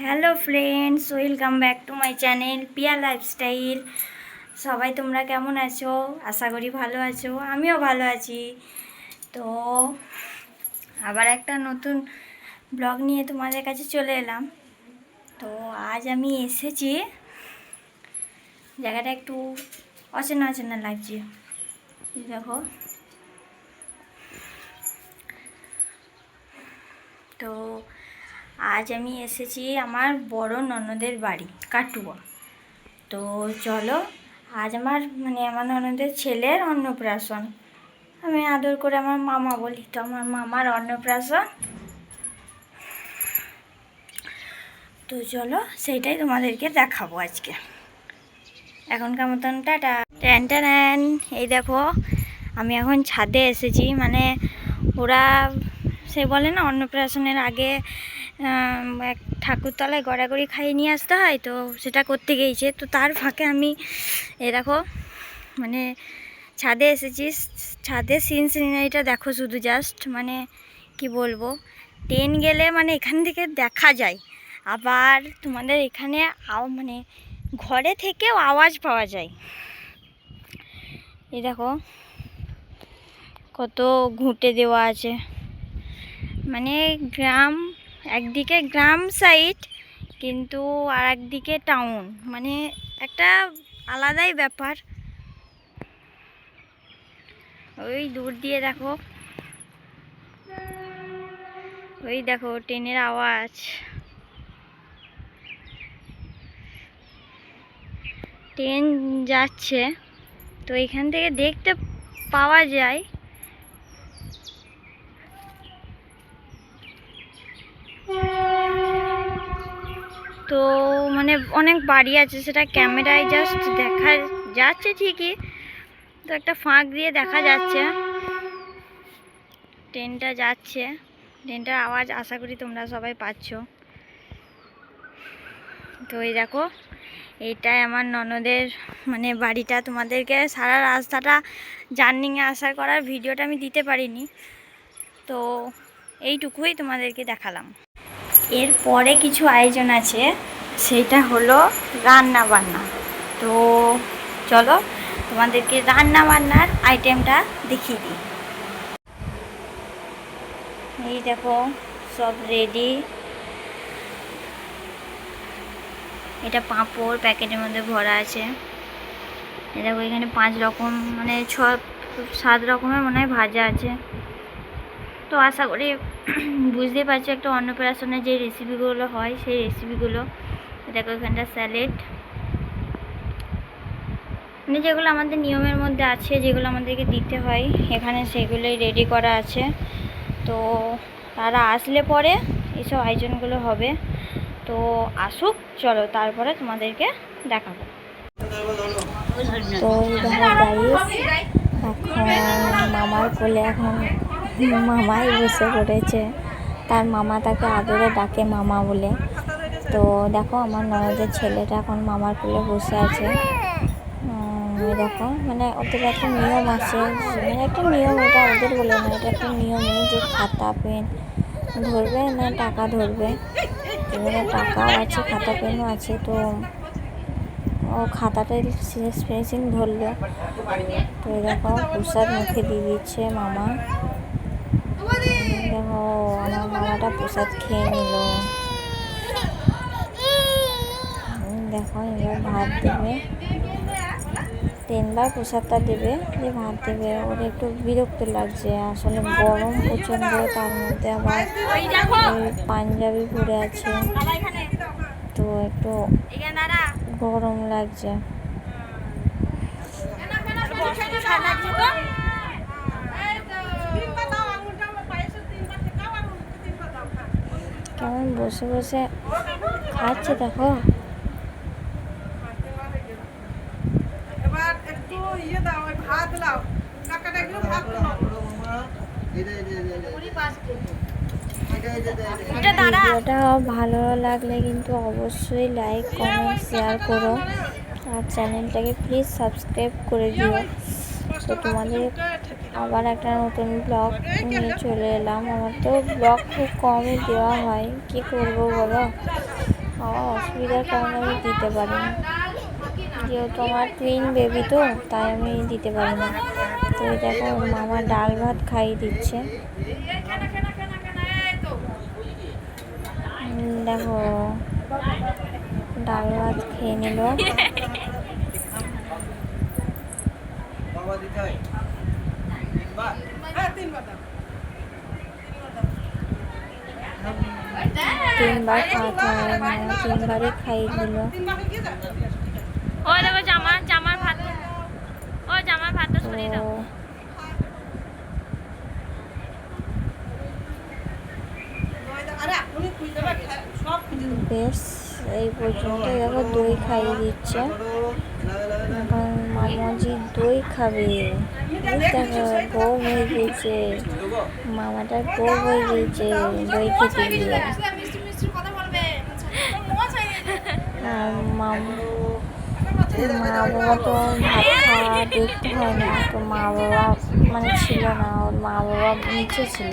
Hello friends, welcome back to my channel Piya lifestyle. সবাই তোমরা কেমন আছো? আশা করি ভালো আছো, আমিও ভালো আছি। তো আবার একটা নতুন ব্লগ নিয়ে তোমাদের কাছে চলে এলাম। তো আজ আমি এসেছি, জায়গাটা একটু অচেনা অচেনা লাগছে, দেখো। তো আজ আমি এসেছি আমার বড় ননদের বাড়ি কাটুয়া। তো চলো, আজ আমার আমার ননদের ছেলের অন্নপ্রাশন। আমি আদর করে আমার মামা বলি, তো আমার মামার অন্নপ্রাশন। তো চলো, সেইটাই তোমাদেরকে দেখাবো আজকে। এখনকার মতন টাটা। Tan tan. এই দেখো, আমি এখন ছাদে এসেছি। ওরা সে বলে না, অন্নপ্রাশনের আগে এক ঠাকুরতলায় গড়াগড়ি খাইয়ে নিয়ে আসতে হয়, তো সেটা করতে গিয়েছে। তো তার ফাঁকে আমি দেখো ছাদে এসেছি। ছাদে সিনারিটা দেখো শুধু, জাস্ট কি বলবো, ট্রেন গেলে এখান থেকে দেখা যায়। আবার তোমাদের এখানে ঘরে থেকেও আওয়াজ পাওয়া যায়। এই দেখো কত ঘুঁটে দেওয়া আছে। গ্রাম, একদিকে গ্রাম সাইড কিন্তু আর একদিকে টাউন, একটা আলাদাই ব্যাপার। ওই দূর দিয়ে দেখো, ওই দেখো ট্রেনের আওয়াজ। ট্রেন যাচ্ছে, তো এখান থেকে দেখতে পাওয়া যায়। তো অনেক বাড়ি আছে, সেটা ক্যামেরায় জাস্ট দেখা যাচ্ছে ঠিকই, তো একটা ফাঁক দিয়ে দেখা যাচ্ছে। ট্রেনটা যাচ্ছে, ট্রেনটার আওয়াজ আশা করি তোমরা সবাই পাচ্ছ। তো এই দেখো, এইটাই আমার ননদের বাড়িটা। তোমাদেরকে সারা রাস্তাটা জার্নিংয়ে আসার করার ভিডিওটা আমি দিতে পারিনি, তো এইটুকুই তোমাদেরকে দেখালাম। এরপরে কিছু আয়োজন আছে, সেটা হলো রান্না বান্না। তো চলো, তোমাদেরকে রান্না বান্নার আইটেমটা দেখিয়ে দিই। এই দেখো সব রেডি। এটা পাঁপড় প্যাকেটের মধ্যে ভরা আছে। এই দেখো, এখানে 5 রকম 6-7 রকমের মনে হয় ভাজা আছে। তো আশা করি বুঝতেই পারছো একটা অন্নপ্রাশনের যে রেসিপিগুলো হয়, সেই রেসিপিগুলো। দেখো এখানটা স্যালাড, যেগুলো আমাদের নিয়মের মধ্যে আছে, যেগুলো আমাদেরকে দিতে হয় এখানে, সেগুলোই রেডি করা আছে। তো তারা আসলে পরে এইসব আয়োজনগুলো হবে। তো আসুক, চলো তারপরে তোমাদেরকে দেখাবো। তো দেখো গাইস, এখন মামার কোলে এখন মামাই বসে পড়েছে। তার মামা তাকে আদরে ডাকে মামা বলে। তো দেখো আমার ননদের ছেলেটা এখন মামার কোলে বসে আছে। দেখো ওদের একটা নিয়ম আছে, একটা নিয়ম, এটা ওদের বলে না, এটা একটা নিয়মই যে খাতা পেন ধরবে না টাকা ধরবে। এখানে টাকাও আছে, খাতা পেনও আছে। তো ও খাতাটা ফিনিশিং ধরলো। তো দেখো প্রসাদ মুখে দিয়ে দিচ্ছে মামা। দেখো আমার মামাটা প্রসাদ খেয়ে নিল। দেখো এবার ভাত দেবে, 3বার প্রসাদটা দেবে, দিয়ে ভাত দেবে। ওর একটু বিরক্ত লাগছে, আসলে গরম প্রচণ্ড, তার মধ্যে আবার পাঞ্জাবি পরে আছে, তো একটু গরম লাগছে। কেমন বসে বসে খাচ্ছে দেখো। ভিডিওটা ভালো লাগলে কিন্তু অবশ্যই লাইক কমেন্ট শেয়ার করো, আর চ্যানেলটাকে প্লিজ সাবস্ক্রাইব করে দিও। তো তোমাদের আবার একটা নতুন ব্লগ নিয়ে চলে এলাম। আমার তো ব্লগ খুব কমই দেওয়া হয়, কি করব বলো। আমার অসুবিধার কারণে আমি দিতে পারি না, যেহেতু আমার টুইন বেবি তো তাই আমি দিতে পারি না। তো এই দেখো ওর মামা ডাল ভাত খাইয়ে দিচ্ছে। দেখো ডাল ভাত খেয়ে নিল। তিনবার খাওয়াতে হয়, মানে তিনবারই খাইয়ে দিল। ও দেখো জামার ভাত, ও জামার ভাতটা সরিয়ে দাও। বেশ এই পর্যন্ত দেখো দই খাইয়ে দিচ্ছে। এখন মামাজি দই খাবে। দেখো বউ হয়ে গিয়েছে, মামাটার বউ হয়ে গিয়েছে দই খেতে গিয়ে। আর মা বাবা তো ভাত খাওয়া দেখতে হয় না, তো মা বাবা মানে ছিল না, ওর মা বাবা নিচে ছিল।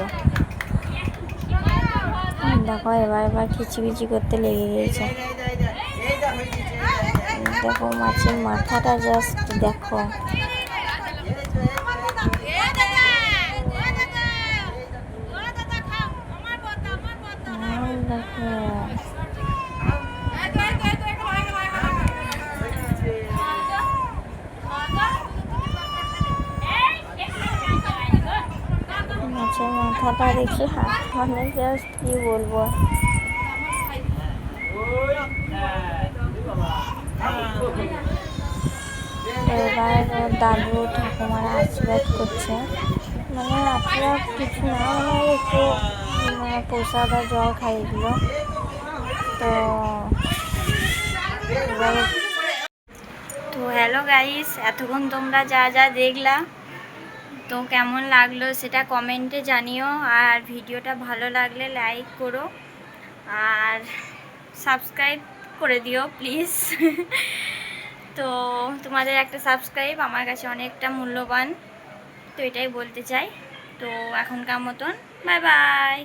দেখো এবার খিচিবিচি করতে লেগে গিয়েছে। দেখো মাছের মাথাটা জাস্ট দেখো। দেখো মাছের মাথাটা দেখি মানে জাস্ট কি বলবো। এবার দাদু ঠাকুমারা আশীর্বাদ করছে, মানে আশীর্বাদ কিছু না, মানে একটু প্রসাদ আর জল খাইয়ে দিল। তো হ্যালো গাইস, এতক্ষণ তোমরা যা যা দেখলা, তো কেমন লাগলো সেটা কমেন্টে জানিও। আর ভিডিওটা ভালো লাগলে লাইক করো আর সাবস্ক্রাইব করে দিও প্লিজ। তো তোমাদের একটা সাবস্ক্রাইব আমার কাছে অনেকটা মূল্যবান, তো এটাই বলতে চাই। তো এখনকার মতন বাই বাই।